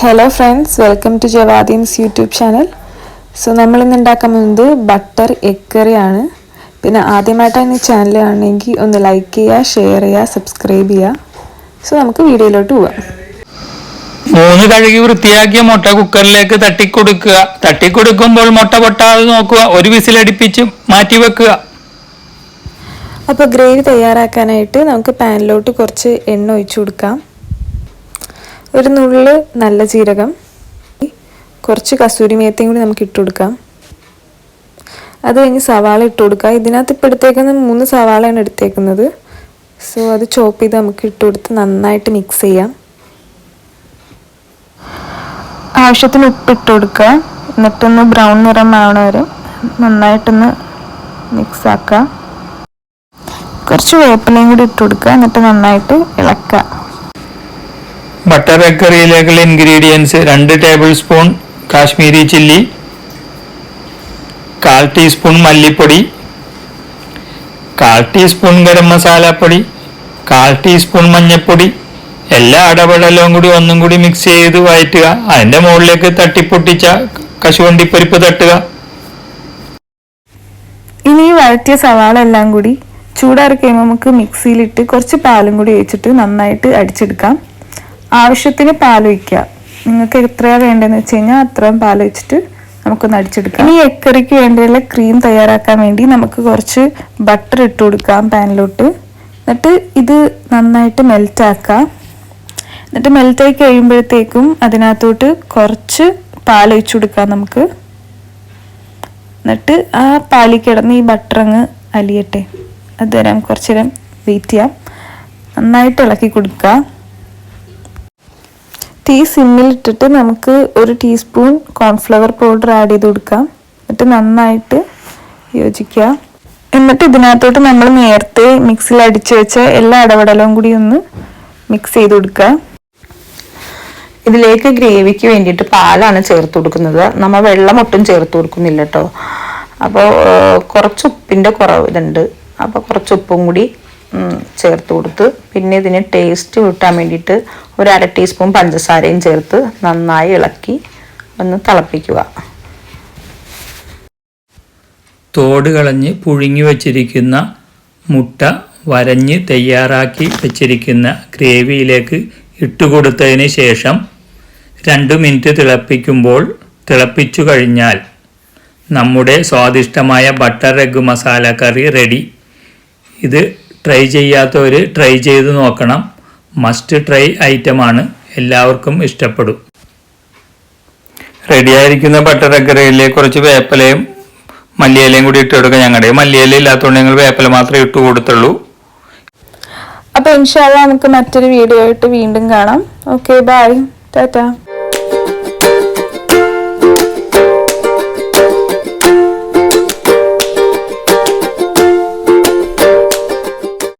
Hello friends, welcome to Javadin's YouTube channel. So നമ്മൾ ഇന്ന് ഉണ്ടാക്കാൻ പോകുന്നത് ബട്ടർ എഗ് കറി ആണ്. പിന്നെ ആദ്യമായിട്ടാണ് ഈ ചാനൽ കാണുന്നെങ്കിൽ ഒന്ന് ലൈക്ക് ചെയ്യുക, ഷെയർ ചെയ്യുക, സബ്സ്ക്രൈബ് ചെയ്യുക. സോ നമുക്ക് വീഡിയോയിലോട്ട് പോവാം. 3 കഴുകി വൃത്തിയാക്കിയ മുട്ട കുക്കറിലേക്ക് തട്ടിക്കൊടുക്കുക. തട്ടിക്കൊടുക്കുമ്പോൾ മുട്ട പൊട്ടാതെ നോക്കുക. ഒരു വിസിലടിപ്പിച്ച് മാറ്റി വെക്കുക. അപ്പോൾ ഗ്രേവി തയ്യാറാക്കാനായിട്ട് നമുക്ക് പാനിലോട്ട് കുറച്ച് എണ്ണ ഒഴിച്ചു കൊടുക്കാം. ഒരു നുള്ള് നല്ല ജീരകം, കുറച്ച് കസൂരി മേത്തിയും കൂടി നമുക്ക് ഇട്ട് കൊടുക്കാം. അത് കഴിഞ്ഞ് സവാള ഇട്ട് കൊടുക്കുക. ഇതിനകത്ത് ഇപ്പോൾ എടുത്തേക്കുന്നത് 3 സവാളയാണ് എടുത്തേക്കുന്നത്. സോ അത് ചോപ്പ് ചെയ്ത് നമുക്ക് ഇട്ട് കൊടുത്ത് നന്നായിട്ട് മിക്സ് ചെയ്യാം. ആവശ്യത്തിന് ഉപ്പ് ഇട്ട് കൊടുക്കുക. എന്നിട്ടൊന്ന് ബ്രൗൺ നിറം ആവണ വരെ നന്നായിട്ടൊന്ന് മിക്സ് ആക്കുക. കുറച്ച് വേപ്പിലയും കൂടി ഇട്ട് കൊടുക്കുക. എന്നിട്ട് നന്നായിട്ട് ഇളക്കുക. ബട്ടർ എഗ് കറിയിലേക്കുള്ള ingredients 2 tablespoon Kashmiri chilli, 1/4 teaspoon മല്ലിപ്പൊടി, 1/4 ടീസ്പൂൺ ഗരം മസാലപ്പൊടി, 1/4 ടീസ്പൂൺ മഞ്ഞൾപ്പൊടി. എല്ലാ അടപടലവും കൂടി ഒന്നും കൂടി മിക്സ് ചെയ്ത് വഴറ്റുക. അതിൻ്റെ മുകളിലേക്ക് തട്ടിപ്പൊട്ടിച്ച കശുവണ്ടിപ്പരിപ്പ് തട്ടുക. ഇനി വഴറ്റിയ സവാള എല്ലാം കൂടി ചൂടാറി കഴിയുമ്പോൾ നമുക്ക് മിക്സിയിലിട്ട് കുറച്ച് പാലും കൂടി ഒഴിച്ചിട്ട് നന്നായിട്ട് അടിച്ചെടുക്കാം. ആവശ്യത്തിന് പാൽ ഒഴിക്കുക. നിങ്ങൾക്ക് എത്രയാണ് വേണ്ടതെന്ന് വെച്ച് കഴിഞ്ഞാൽ അത്രയും പാൽ ഒഴിച്ചിട്ട് നമുക്കൊന്ന് അടിച്ചെടുക്കാം. ഇനി എഗ് കറിക്ക് വേണ്ടിയുള്ള ക്രീം തയ്യാറാക്കാൻ വേണ്ടി നമുക്ക് കുറച്ച് ബട്ടർ ഇട്ട് കൊടുക്കാം പാനിലോട്ട്. എന്നിട്ട് ഇത് നന്നായിട്ട് മെൽറ്റാക്കാം. എന്നിട്ട് മെൽറ്റായി കഴിയുമ്പോഴത്തേക്കും അതിനകത്തോട്ട് കുറച്ച് പാൽ ഒഴിച്ചു കൊടുക്കാം നമുക്ക്. എന്നിട്ട് ആ പാലിൽ കിടന്ന് ഈ ബട്ടർ അങ്ങ് അലിയട്ടെ. അതുവരെ കുറച്ച് നേരം വെയിറ്റ് ചെയ്യാം. നന്നായിട്ട് ഇളക്കി കൊടുക്കുക. തീ സിമ്മിലിട്ടിട്ട് നമുക്ക് 1 ടീസ്പൂൺ കോൺഫ്ലവർ പൗഡർ ആഡ് ചെയ്ത് കൊടുക്കാം. എന്നിട്ട് നന്നായിട്ട് യോജിക്കുക. എന്നിട്ട് ഇതിനകത്തോട്ട് നമ്മൾ നേരത്തെ മിക്സിയിൽ അടിച്ചു വെച്ച എല്ലാ അടപടലവും കൂടി ഒന്ന് മിക്സ് ചെയ്ത് കൊടുക്കുക. ഇതിലേക്ക് ഗ്രേവിക്ക് വേണ്ടിയിട്ട് പാലാണ് ചേർത്ത് കൊടുക്കുന്നത്. നമ്മൾ വെള്ളം ഒട്ടും ചേർത്ത് കൊടുക്കുന്നില്ല കേട്ടോ. അപ്പോൾ കുറച്ച് ഉപ്പിൻ്റെ കുറവ് ഇതുണ്ട്. അപ്പോൾ കുറച്ച് ഉപ്പും കൂടി ചേർത്ത് കൊടുത്ത് പിന്നെ ഇതിന് ടേസ്റ്റ് കിട്ടാൻ വേണ്ടിയിട്ട് 1/2 ടീസ്പൂൺ പഞ്ചസാരയും ചേർത്ത് നന്നായി ഇളക്കി ഒന്ന് തിളപ്പിക്കുക. തോട് കളഞ്ഞ് പുഴുങ്ങി വച്ചിരിക്കുന്ന മുട്ട വരഞ്ഞ് തയ്യാറാക്കി വച്ചിരിക്കുന്ന ഗ്രേവിയിലേക്ക് ഇട്ടുകൊടുത്തതിന് ശേഷം 2 മിനിറ്റ് തിളപ്പിക്കുമ്പോൾ തിളപ്പിച്ചു കഴിഞ്ഞാൽ നമ്മുടെ സ്വാദിഷ്ടമായ ബട്ടർ എഗ് മസാല കറി റെഡി. ഇത് ട്രൈ ചെയ്യാത്തവർ ട്രൈ ചെയ്ത് നോക്കണം. മസ്റ്റ് ട്രൈ ഐറ്റമാണ്. എല്ലാവർക്കും ഇഷ്ടപ്പെടും. റെഡിയായിരിക്കുന്ന ബട്ടർ എഗ് കറിയിലേക്ക് കുറച്ച് വേപ്പിലയും മല്ലിയിലയും കൂടി ഇട്ട് കൊടുക്കുക. ഞങ്ങളുടെ മല്ലിയില ഇല്ലാത്തതുകൊണ്ട് ഞങ്ങൾ വേപ്പില മാത്രമേ ഇട്ട് കൊടുത്തുള്ളൂ. അപ്പോൾ ഇൻഷാ അല്ലാഹ് നമുക്ക് മറ്റൊരു വീഡിയോ ആയിട്ട് വീണ്ടും കാണാം. Okay, bye, Tata.